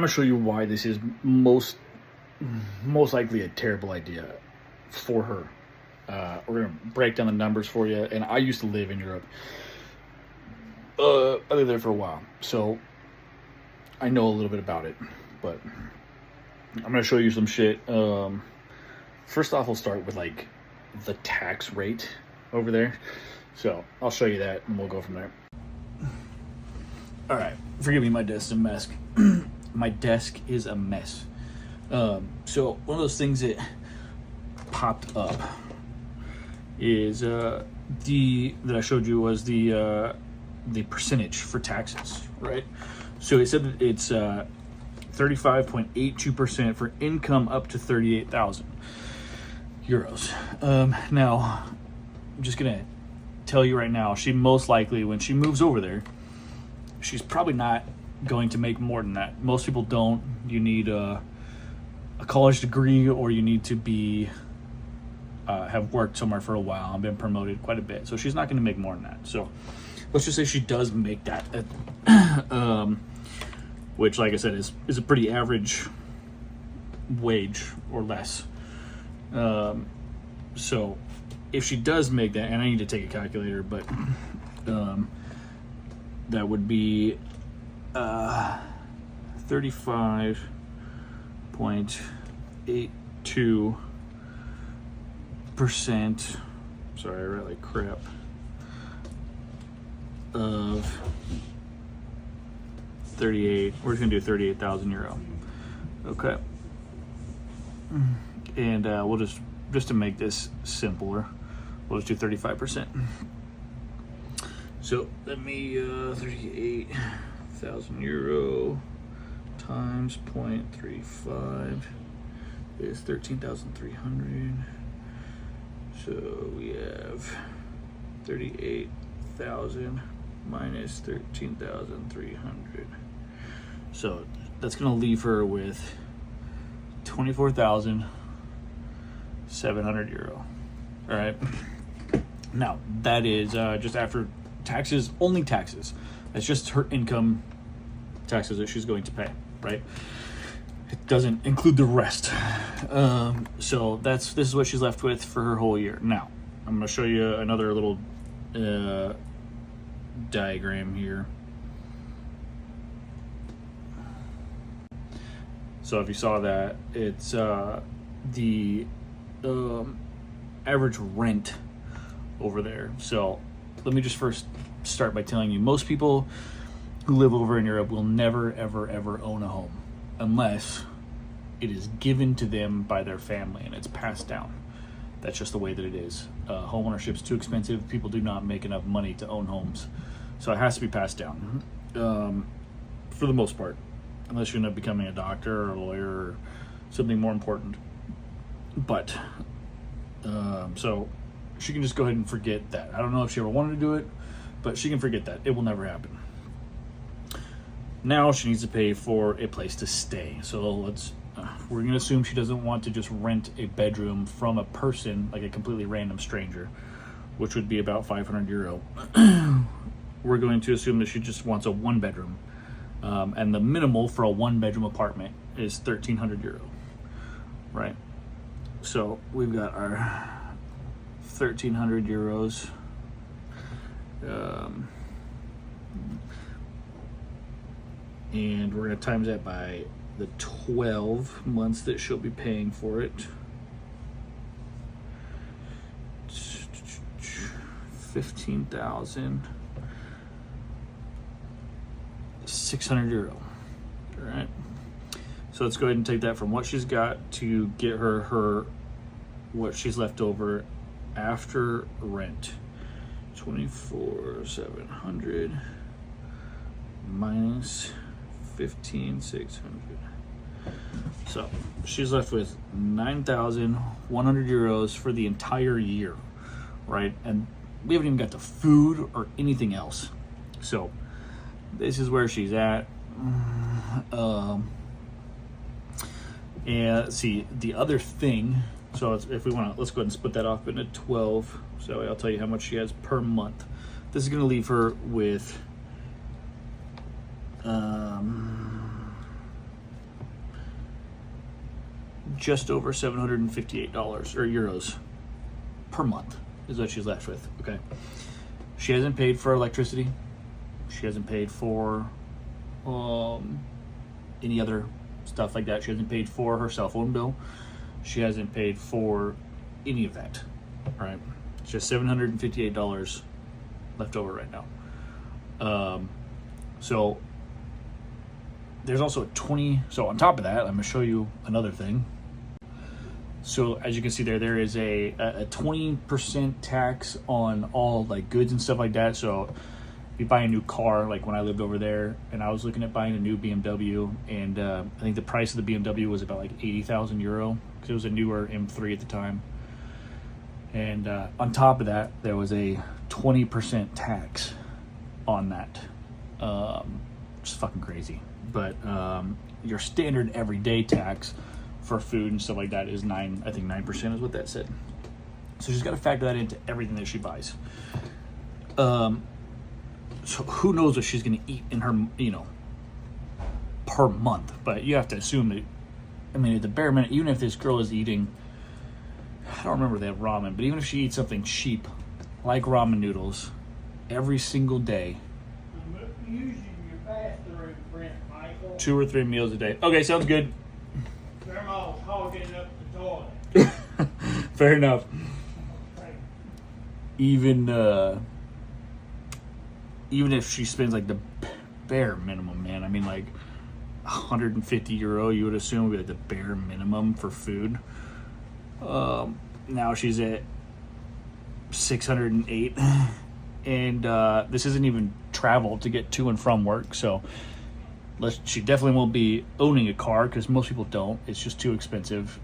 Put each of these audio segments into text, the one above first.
gonna show you why this is most likely a terrible idea for her. We're gonna break down the numbers for you. And I used to live in Europe. I lived there for a while, so I know a little bit about it. But I'm gonna show you some shit. First off, we'll start with like the tax rate over there. So I'll show you that, and we'll go from there. All right, forgive me, my desk is a mess. My desk is a mess. So one of those things that popped up is that I showed you was the percentage for taxes, right? So it said that it's 35.82% for income up to 38,000 euros. Now, I'm just gonna tell you right now, she most likely, when she moves over there, she's probably not going to make more than that. Most people don't. You need a college degree, or you need to be have worked somewhere for a while and been promoted quite a bit. So she's not going to make more than that. So let's just say she does make that, which, like I said, is a pretty average wage or less. So if she does make that, and I need to take a calculator, but that would be 35.82%. Sorry, I write like crap. Of 38. We're just gonna do 38,000 euro. Okay. And we'll just to make this simpler, we'll just do 35%. So let me 38,000 euro times 0.35 is 13,300. So we have 38,000 minus 13,300. So that's gonna leave her with 24,700 euro. All right. Now that is just after taxes, only taxes. That's just her income taxes that she's going to pay, right? It doesn't include the rest. So this is what she's left with for her whole year. Now, I'm going to show you another little diagram here. So if you saw that, it's the average rent over there. So let me just first start by telling you, most people who live over in Europe will never, ever, ever own a home unless it is given to them by their family and it's passed down. That's just the way that it is. Home ownership is too expensive. People do not make enough money to own homes. So it has to be passed down for the most part, unless you end up becoming a doctor or a lawyer or something more important. But so she can just go ahead and forget that. I don't know if she ever wanted to do it, but she can forget that. It will never happen. Now she needs to pay for a place to stay. So we're going to assume she doesn't want to just rent a bedroom from a person, like a completely random stranger, which would be about 500 euro. We're going to assume that she just wants a one bedroom. And the minimal for a one bedroom apartment is 1,300 euro, right? So we've got our 1,300 euros. And we're going to times that by the 12 months that she'll be paying for it. 15,600 euro. All right. So let's go ahead and take that from what she's got to get her what she's left over after rent. 24,700 minus 15,600. So she's left with 9,100 euros for the entire year, right? And we haven't even got the food or anything else. So this is where she's at. And let's see, the other thing, so if we want to, let's go ahead and split that off into 12. So I'll tell you how much she has per month. This is going to leave her with just over $758 or euros per month is what she's left with. Okay. She hasn't paid for electricity. She hasn't paid for any other stuff like that. She hasn't paid for her cell phone bill. She hasn't paid for any of that. All right. It's just $758 left over right now. So there's also a 20. So on top of that, I'm going to show you another thing. So as you can see there is a 20% tax on all like goods and stuff like that. So if you buy a new car, like when I lived over there and I was looking at buying a new BMW, and I think the price of the BMW was about like 80,000 euro because it was a newer M3 at the time. And on top of that, there was a 20% tax on that. Just fucking crazy. But your standard everyday tax for food and stuff like that is 9% is what that said. So she's got to factor that into everything that she buys. So who knows what she's going to eat in her, per month. But you have to assume that, I mean, at the bare minute, even if this girl is eating, I don't remember if they have ramen, but even if she eats something cheap, like ramen noodles, every single day, Using your bathroom, Brent Michael. 2 or 3 meals a day. Okay, sounds good. Grandma's hogging up the toilet. Fair enough. Even if she spends like the bare minimum, man, I mean like 150 euro, you would assume would be like the bare minimum for food. Now she's at 608, and this isn't even travel to get to and from work. So she definitely won't be owning a car because most people don't. It's just too expensive.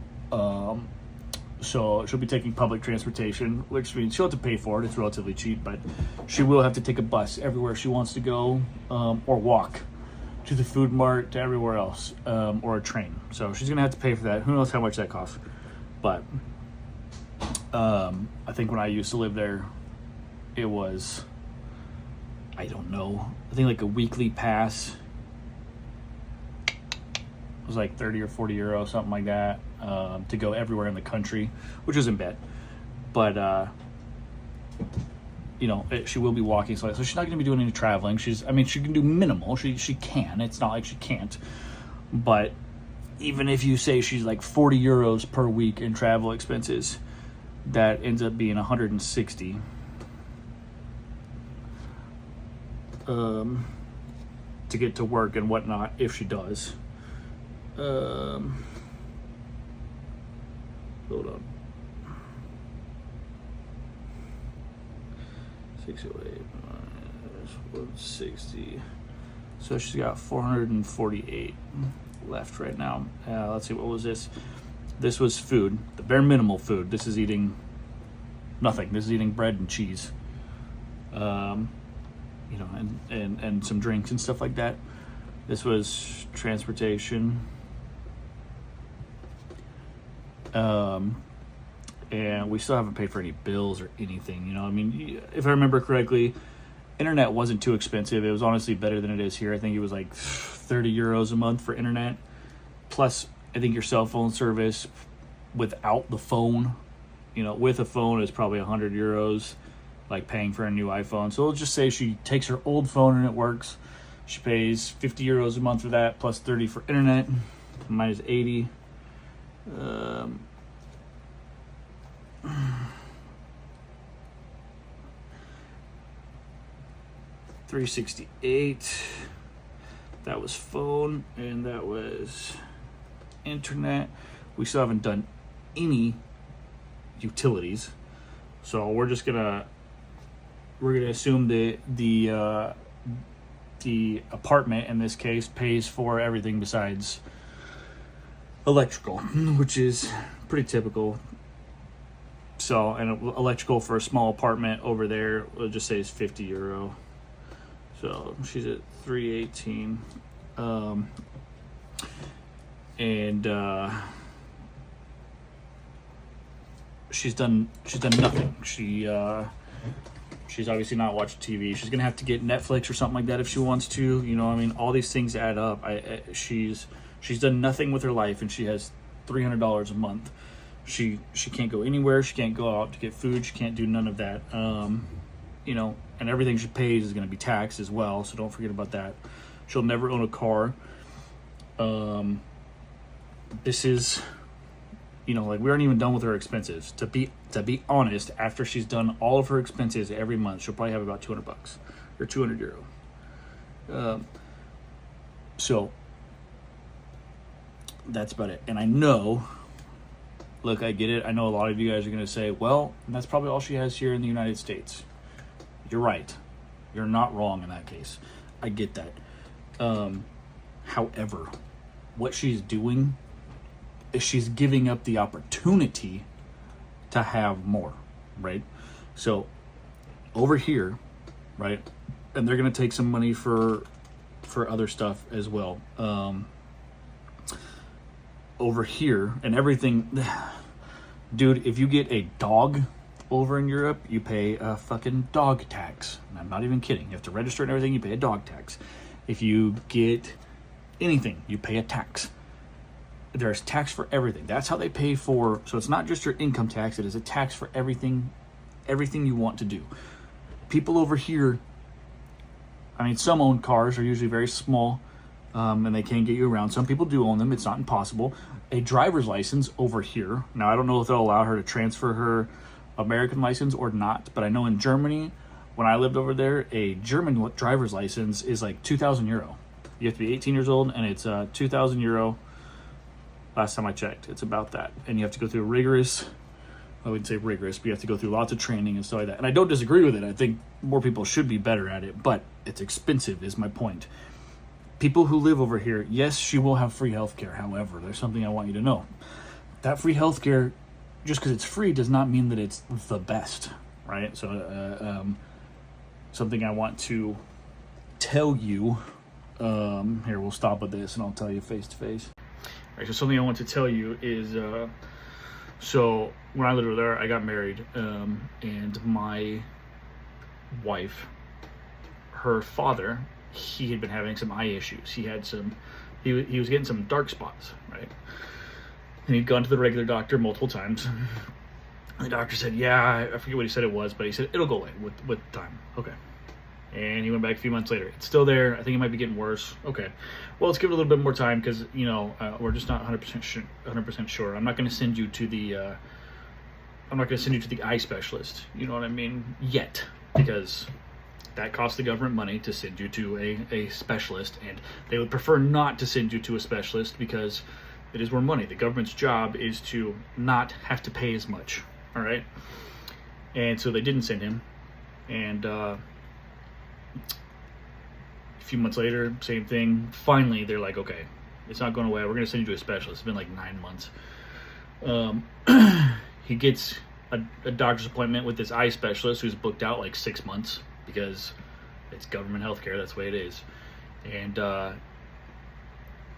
So she'll be taking public transportation, which means she'll have to pay for it. It's relatively cheap, but she will have to take a bus everywhere she wants to go, or walk to the food mart, to everywhere else, or a train. So she's gonna have to pay for that. Who knows how much that costs? But I think when I used to live there, it was, I don't know, I think like a weekly pass was like 30 or 40 euro, something like that, to go everywhere in the country, which isn't bad. But she will be walking, so she's not going to be doing any traveling. She can do minimal. She can. It's not like she can't. But even if you say she's like 40 euros per week in travel expenses, that ends up being 160. To get to work and whatnot, if she does. Hold on. 608 minus 160. So she's got 448 left right now. Let's see, what was this? This was food, the bare minimal food. This is eating nothing. This is eating bread and cheese. And some drinks and stuff like that. This was transportation. And we still haven't paid for any bills or anything, if I remember correctly, internet wasn't too expensive. It was honestly better than it is here. I think it was like 30 euros a month for internet. Plus, I think your cell phone service without the phone, with a phone is probably 100 euros, like paying for a new iPhone. So let's just say she takes her old phone and it works. She pays 50 euros a month for that, plus 30 for internet, minus 80. 368. That was phone, and that was internet. We still haven't done any utilities, so we're gonna assume the apartment in this case pays for everything besides electrical, which is pretty typical. So, and electrical for a small apartment over there, we'll just say is 50 euro. So she's at 318. She's done nothing. She's obviously not watching TV. She's gonna have to get Netflix or something like that if she wants to. All these things add up. She's done nothing with her life, and she has $300 a month. She can't go anywhere. She can't go out to get food. She can't do none of that. You know, and everything she pays is going to be taxed as well. So don't forget about that. She'll never own a car. This is, you know, like we aren't even done with her expenses. To be honest, after she's done all of her expenses every month, she'll probably have about $200 or €200. So that's about it. And I know, look, I get it. I know a lot of you guys are going to say, well, that's probably all she has here in the United States. You're right. You're not wrong in that case. I get that. However, what she's doing is she's giving up the opportunity to have more, right? So over here, right, and they're going to take some money for other stuff as well. Over here and everything, dude, if you get a dog over in Europe, you pay a fucking dog tax. And I'm not even kidding. You have to register and everything, you pay a dog tax. If you get anything, you pay a tax. There's tax for everything. That's how they pay for, so it's not just your income tax, it is a tax for everything you want to do. People over here, I mean, some own cars, are usually very small, and they can get you around. Some people do own them. It's not impossible. A driver's license over here. Now, I don't know if they'll allow her to transfer her American license or not, but I know in Germany, when I lived over there, a German driver's license is like €2,000. You have to be 18 years old, and it's €2,000. Last time I checked, it's about that. And you have to go through rigorous, I wouldn't say rigorous, but you have to go through lots of training and stuff like that. And I don't disagree with it. I think more people should be better at it, but it's expensive is my point. People who live over here, yes, she will have free healthcare. However, there's something I want you to know. That free healthcare, just because it's free, does not mean that it's the best, right? So something I want to tell you, here, we'll stop with this and I'll tell you face to face. All right, so something I want to tell you is, so when I lived over there, I got married, and my wife, her father, he had been having some eye issues. He had some, he was getting some dark spots, right? And he'd gone to the regular doctor multiple times. And the doctor said, yeah, I forget what he said it was, but he said, it'll go away with time. Okay. And he went back a few months later. It's still there. I think it might be getting worse. Okay. Well, let's give it a little bit more time because, you know, we're just not 100% sure. I'm not going to send you to the, eye specialist. You know what I mean? Yet. Because that costs the government money to send you to a specialist. And they would prefer not to send you to a specialist because it is more money. The government's job is to not have to pay as much. All right? And so they didn't send him. And, a few months later, same thing. Finally, they're like, okay, it's not going away. We're going to send you to a specialist. It's been like 9 months. He gets a doctor's appointment with this eye specialist who's booked out like 6 months because it's government healthcare. That's the way it is. And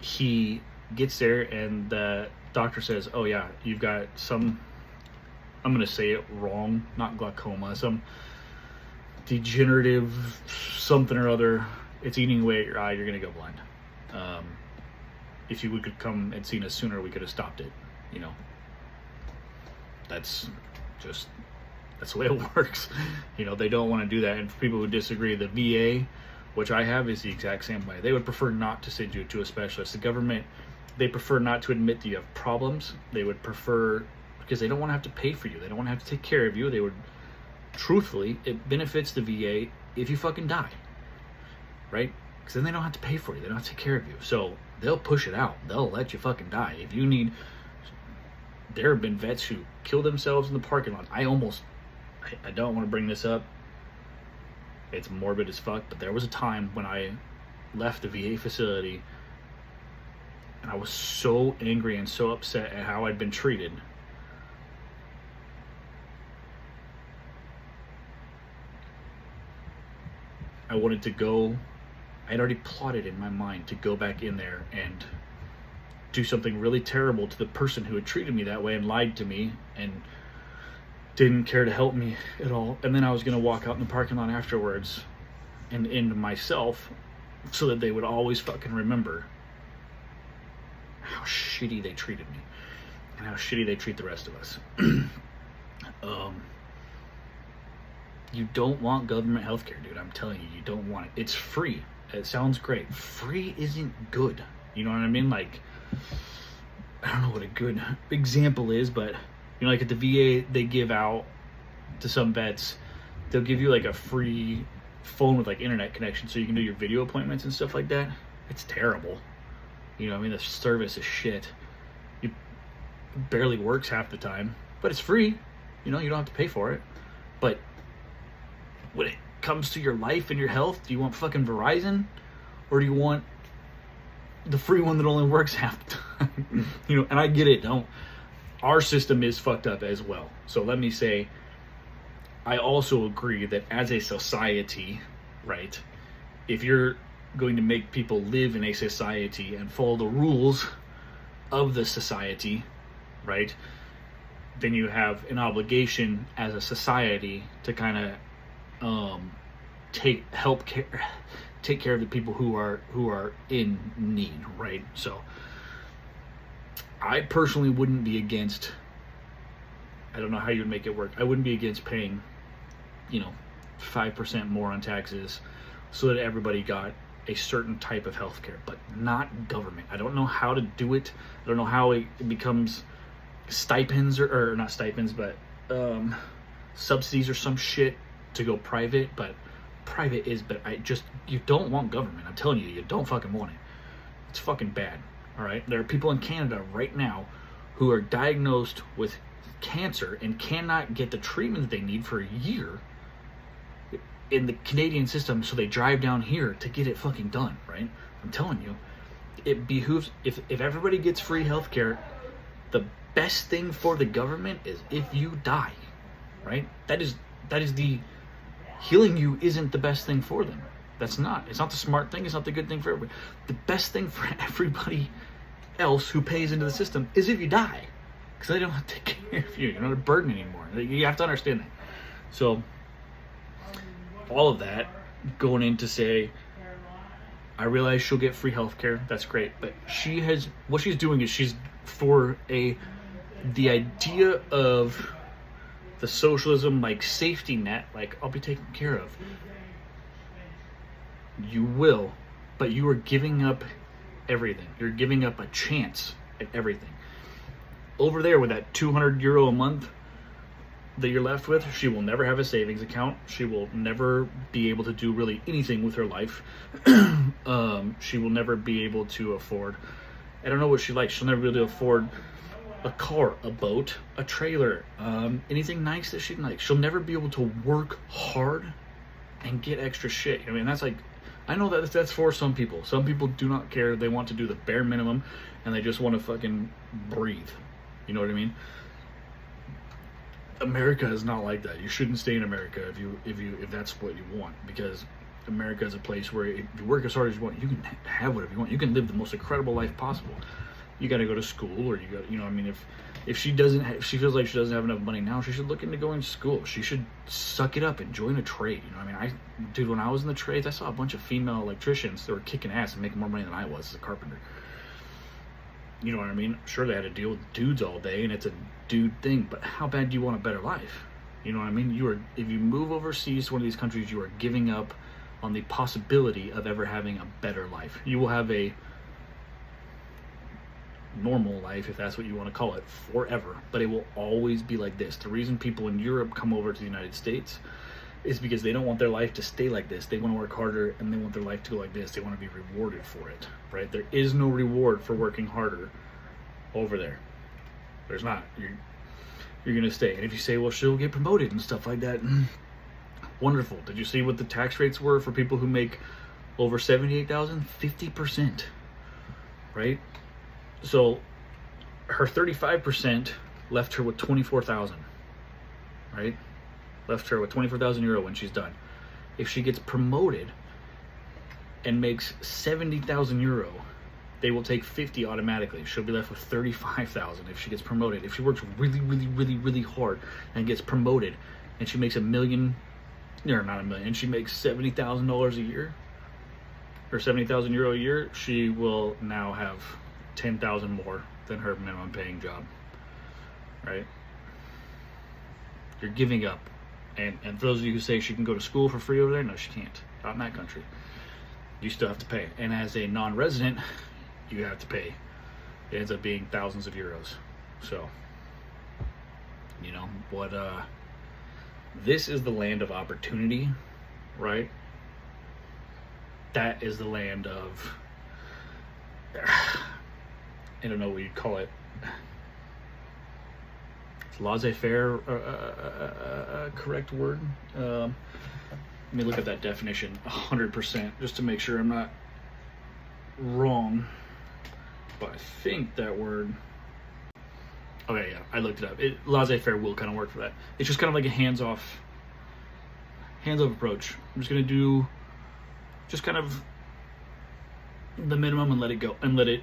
he gets there and the doctor says, oh yeah, you've got some, I'm going to say it wrong, not glaucoma, some degenerative something or other. It's eating away at your eye. You're gonna go blind. If you could come and seen us sooner, we could have stopped it. You know, that's the way it works. You know, they don't want to do that. And for people who disagree, the VA, which I have, is the exact same way. They would prefer not to send you to a specialist. The government, they prefer not to admit that you have problems. They would prefer, because they don't want to have to pay for you. They don't want to have to take care of you. They would, truthfully, it benefits the VA if you fucking die, right? Because then they don't have to pay for you. They don't have to take care of you. So they'll push it out. They'll let you fucking die. If you need, there have been vets who kill themselves in the parking lot. I don't want to bring this up. It's morbid as fuck, but there was a time when I left the VA facility and I was so angry and so upset at how I'd been treated. I wanted to go, I'd already plotted in my mind to go back in there and do something really terrible to the person who had treated me that way and lied to me and didn't care to help me at all. And then I was going to walk out in the parking lot afterwards and end myself so that they would always fucking remember how shitty they treated me. and how shitty they treat the rest of us. You don't want government healthcare, dude. I'm telling you, you don't want it. It's free. It sounds great. Free isn't good. You know what I mean? Like, I don't know what a good example is, but you know, like at the VA, they give out to some vets, they'll give you like a free phone with like internet connection so you can do your video appointments and stuff like that. It's terrible. You know, I mean, the service is shit. It barely works half the time, but it's free. You know, you don't have to pay for it. But when it comes to your life and your health, do you want fucking Verizon, or do you want the free one that only works half the time? You know, and I get it. Our system is fucked up as well. So let me say, I also agree that as a society, right, if you're going to make people live in a society and follow the rules of the society, right, then you have an obligation as a society to kind of take care of the people who are in need, right? So I personally wouldn't be against, I don't know how you would make it work, I wouldn't be against paying, 5% more on taxes so that everybody got a certain type of healthcare, but not government. I don't know how to do it. I don't know how it becomes stipends or not stipends, but subsidies or some shit to go private. But private is, but you don't want government. I'm telling you, you don't fucking want it. It's fucking bad. All right. There are people in Canada right now who are diagnosed with cancer and cannot get the treatment that they need for a year in the Canadian system, so they drive down here to get it fucking done, right? I'm telling you, it behooves, if everybody gets free healthcare, the best thing for the government is if you die, right? That is the, healing you isn't the best thing for them. It's not the smart thing, it's not the good thing for everybody. The best thing for everybody else who pays into the system is if you die, because they don't have to take care of you. You're not a burden anymore. You have to understand that. So all of that going in to say, I realize she'll get free healthcare. That's great, but what she's doing is she's for the idea of the socialism, like safety net, like I'll be taken care of. You will, but you are giving up everything. You're giving up a chance at everything. Over there with that €200 a month that you're left with, she will never have a savings account. She will never be able to do really anything with her life. She will never be able to afford, I don't know what she likes. She'll never be able to afford a car, a boat, a trailer, anything nice that she likes. She'll never be able to work hard and get extra shit. I mean, that's like, I know that's for some people. Some people do not care. They want to do the bare minimum and they just want to fucking breathe. You know what I mean? America is not like that. You shouldn't stay in America if that's what you want, because America is a place where if you work as hard as you want, you can have whatever you want. You can live the most incredible life possible. You got to go to school, or I mean, if she feels like she doesn't have enough money now, she should look into going to school. She should suck it up and join a trade. You know what I mean? When I was in the trades, I saw a bunch of female electricians that were kicking ass and making more money than I was as a carpenter. You know what I mean? Sure, they had to deal with dudes all day, and it's a dude thing, but how bad do you want a better life? You know what I mean? If you move overseas to one of these countries, you are giving up on the possibility of ever having a better life. You will have a normal life, if that's what you want to call it, forever, but it will always be like this. The reason people in Europe come over to the United States is because they don't want their life to stay like this. They want to work harder, and they want their life to go like this. They want to be rewarded for it, right? There is no reward for working harder over there. There's not. You're gonna stay. And if you say, well, she'll get promoted and stuff like that, wonderful. Did you see what the tax rates were for people who make over $78,000? 50%, right? So her 35% left her with 24,000, right? Left her with 24,000 euro when she's done. If she gets promoted and makes 70,000 euro, they will take 50 automatically. She'll be left with 35,000 if she gets promoted. If she works really, really, really, really hard and gets promoted, and she makes $1 million, or not $1 million, she makes $70,000 a year, or 70,000 euro a year, she will now have 10,000 more than her minimum paying job. right? You're giving up. And for those of you who say she can go to school for free over there, no, she can't. Not in that country. You still have to pay. And as a non-resident, you have to pay. It ends up being thousands of euros. So, you know, what, this is the land of opportunity, right? That is the land of, I don't know what you'd call it. Is laissez-faire a correct word? Let me look at that definition 100% just to make sure I'm not wrong. But I think that word. Okay, yeah, I looked it up. Laissez-faire will kind of work for that. It's just kind of like a hands-off approach. I'm just gonna do just kind of the minimum and let it go, and let it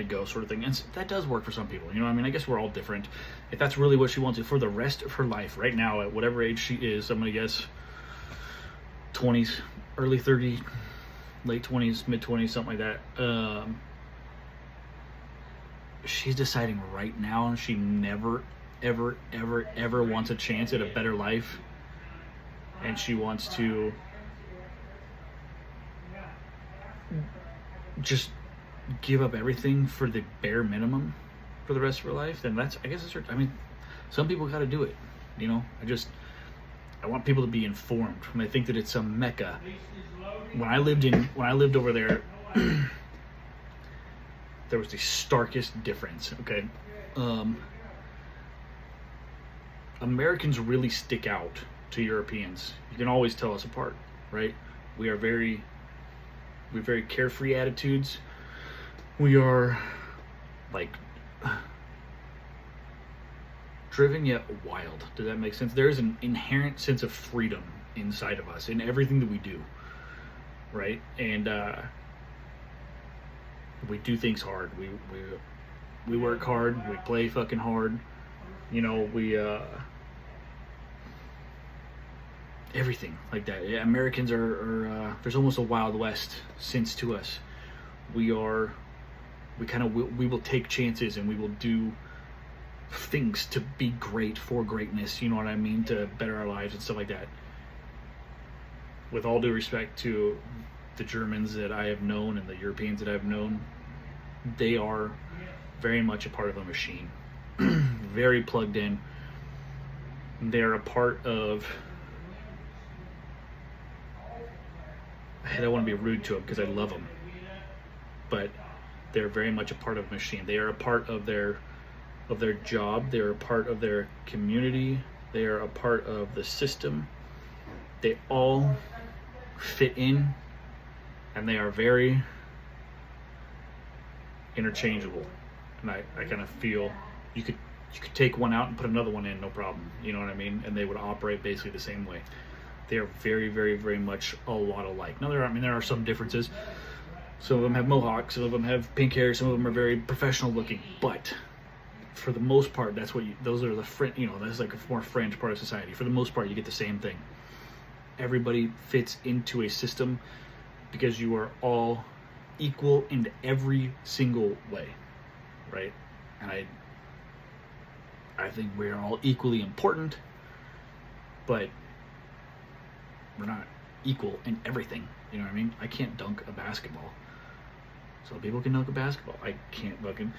go, sort of thing. And that does work for some people. You know what I mean? I guess we're all different. If that's really what she wants to for the rest of her life, right now, at whatever age she is, I'm gonna guess 20s, early 30s, late 20s, mid 20s, something like that. She's deciding right now she never, ever, ever, ever wants a chance at a better life, and she wants to just give up everything for the bare minimum for the rest of her life. Then I guess that's her. I mean, some people got to do it. You know, I want people to be informed, and I think that it's a mecca. When I lived over there. There was the starkest difference, okay? Americans really stick out to Europeans. You can always tell us apart, right? We have very carefree attitudes. We are, like, driven yet wild. Does that make sense? There is an inherent sense of freedom inside of us in everything that we do, right? And, we do things hard. We work hard. We play fucking hard. You know, everything like that. Yeah, Americans are there's almost a Wild West sense to us. We will take chances, and we will do things to be great for greatness. You know what I mean? To better our lives and stuff like that. With all due respect to the Germans that I have known and the Europeans that I've known, they are very much a part of a machine. Very plugged in. They're a part of, I don't want to be rude to them because I love them, but they're very much a part of a machine. They are a part of their job. They're a part of their community. They are a part of the system. They all fit in, and they are very interchangeable. And I kind of feel you could take one out and put another one in, no problem. You know what I mean? And they would operate basically the same way. They are very, very, very much a lot alike. Now there are some differences. Some of them have mohawks, some of them have pink hair, some of them are very professional looking. But for the most part, that's like a more fringe part of society. For the most part, you get the same thing. Everybody fits into a system because you are all equal in every single way, right? And I think we're all equally important, but we're not equal in everything. You know what I mean? I can't dunk a basketball. Some people can dunk a basketball. I can't fucking.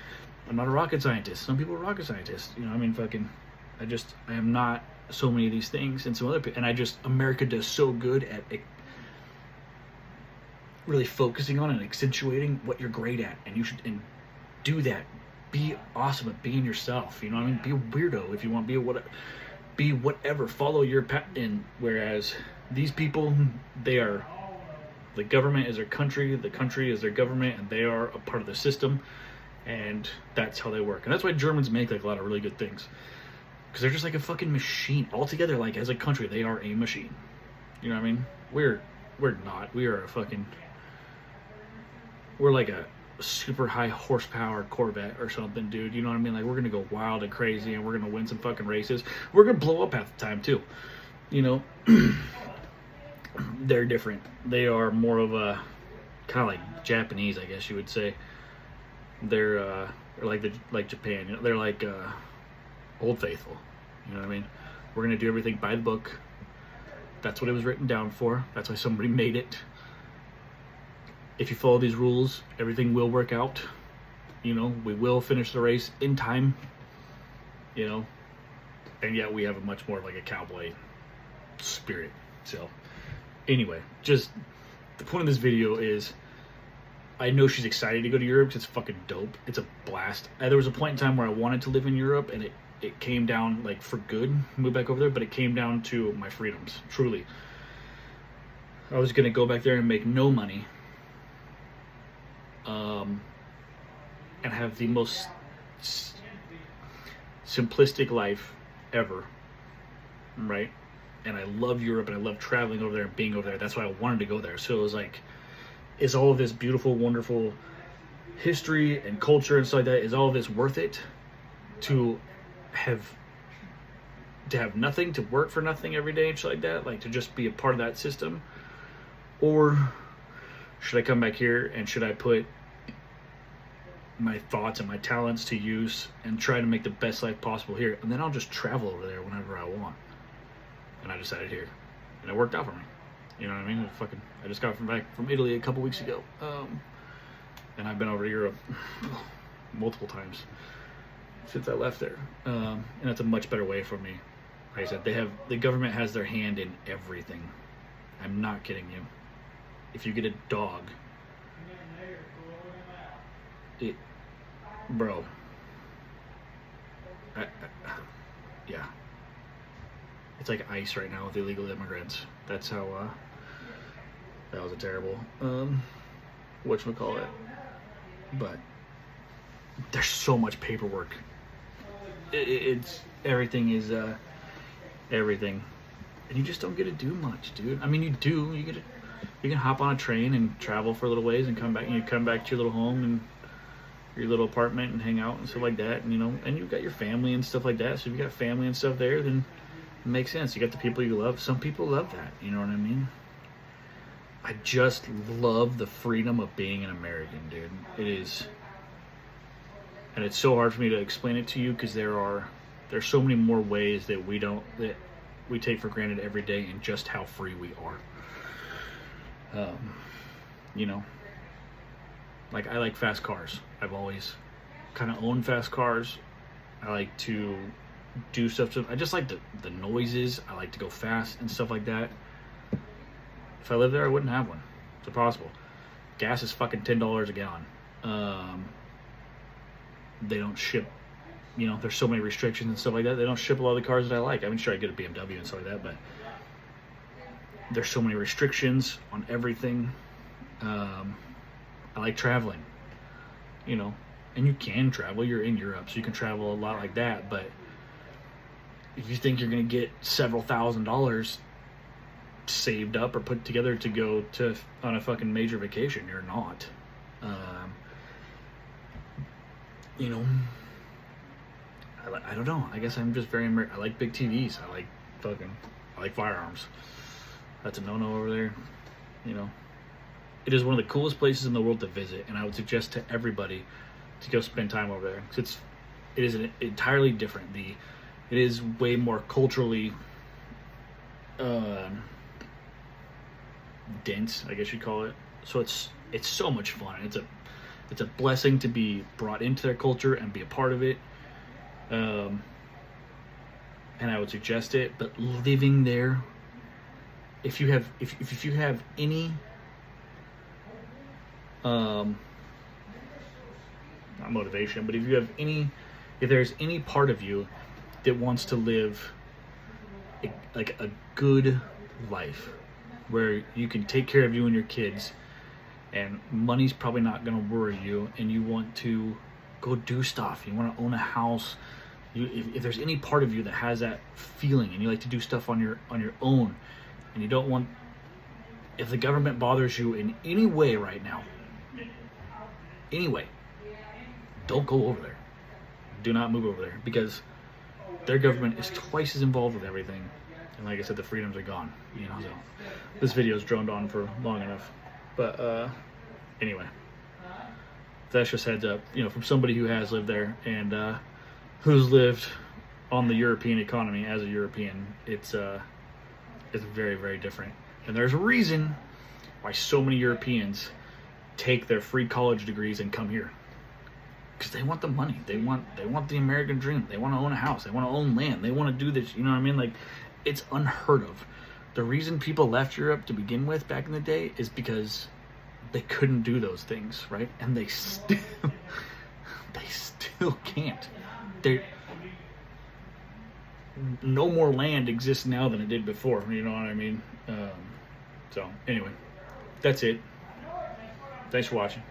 I'm not a rocket scientist. Some people are rocket scientists. You know what I mean? Fucking. I am not so many of these things, and some other people. And America does so good at really focusing on and accentuating what you're great at, and you should do that. Be awesome at being yourself. You know what I mean? Be a weirdo if you want. Be whatever. Follow your path. And whereas these people, the government is their country, the country is their government, and they are a part of the system, and that's how they work. And that's why Germans make like a lot of really good things, because they're just like a fucking machine altogether. Like as a country, they are a machine. You know what I mean? We're not. We are we're like a super high horsepower Corvette or something, dude. You know what I mean? Like we're gonna go wild and crazy, and we're gonna win some fucking races. We're gonna blow up half the time too. You know, they're different. They are more of a kind of like Japanese, I guess you would say. They're like Japan. You know, they're like Old Faithful. You know what I mean? We're going to do everything by the book. That's what it was written down for. That's why somebody made it. If you follow these rules, everything will work out. You know, we will finish the race in time. You know, and yet we have a much more like a cowboy spirit. So, anyway, just the point of this video is I know she's excited to go to Europe because it's fucking dope. It's a blast. There was a point in time where I wanted to live in Europe, and it came down, like, for good, move back over there, but it came down to my freedoms, truly. I was going to go back there and make no money, and have the most simplistic life ever, right? And I love Europe, and I love traveling over there and being over there. That's why I wanted to go there. So it was like, is all of this beautiful, wonderful history and culture and stuff like that, is all of this worth it to have nothing, to work for nothing every day and shit like that, like to just be a part of that system? Or should I come back here and should I put my thoughts and my talents to use and try to make the best life possible here, and then I'll just travel over there whenever I want? And I decided here, and it worked out for me. You know what I mean? I just got back from Italy a couple weeks ago, and I've been over to Europe multiple times since I left there, and that's a much better way for me. Like I said, the government has their hand in everything. I'm not kidding you. If you get a dog, bro, yeah, it's like ice right now with illegal immigrants. That's how, that was a terrible, whatchamacallit. But there's so much paperwork. It's, everything is, everything. And you just don't get to do much, dude. I mean, you do. You can hop on a train and travel for a little ways and come back. And you come back to your little home and your little apartment and hang out and stuff like that. And, you know, and you've got your family and stuff like that. So if you got family and stuff there, then it makes sense. You got the people you love. Some people love that. You know what I mean? I just love the freedom of being an American, dude. It is. And it's so hard for me to explain it to you because there's so many more ways that we take for granted every day and just how free we are. You know, like I like fast cars. I've always kind of owned fast cars. I like to do stuff. I just like the noises. I like to go fast and stuff like that. If I lived there, I wouldn't have one. It's impossible. Gas is fucking $10 a gallon. They don't ship. You know, there's so many restrictions and stuff like that. They don't ship a lot of the cars that I like. I mean, sure, I get a BMW and stuff like that, but there's so many restrictions on everything. I like traveling, you know, and you can travel. You're in Europe, so you can travel a lot like that. But if you think you're going to get several $1,000s saved up or put together to go on a fucking major vacation, you're not. You know, I don't know. I guess I'm just very I like big TVs. I like firearms. That's a no-no over there. You know, it is one of the coolest places in the world to visit, and I would suggest to everybody to go spend time over there because it is entirely different. It is way more culturally dense, I guess you'd call it. So it's so much fun. It's a blessing to be brought into their culture and be a part of it. And I would suggest it, but living there, if you have any not motivation, but if there's any part of you that wants to live like a good life where you can take care of you and your kids and money's probably not going to worry you, and you want to go do stuff, you want to own a house, if there's any part of you that has that feeling and you like to do stuff on your own, and you don't want, if the government bothers you in any way right now, anyway, don't go over there. Do not move over there, because their government is twice as involved with everything, and like I said, the freedoms are gone. You know, so this video's droned on for long enough, but anyway, that's just heads up, you know, from somebody who has lived there and who's lived on the European economy as a European, it's very, very different. And there's a reason why so many Europeans take their free college degrees and come here. Because they want the money. They want the American dream. They want to own a house. They want to own land. They want to do this. You know what I mean? Like, it's unheard of. The reason people left Europe to begin with back in the day is because they couldn't do those things, right? And they still can't. No more land exists now than it did before. You know what I mean? So anyway, that's it. Thanks for watching.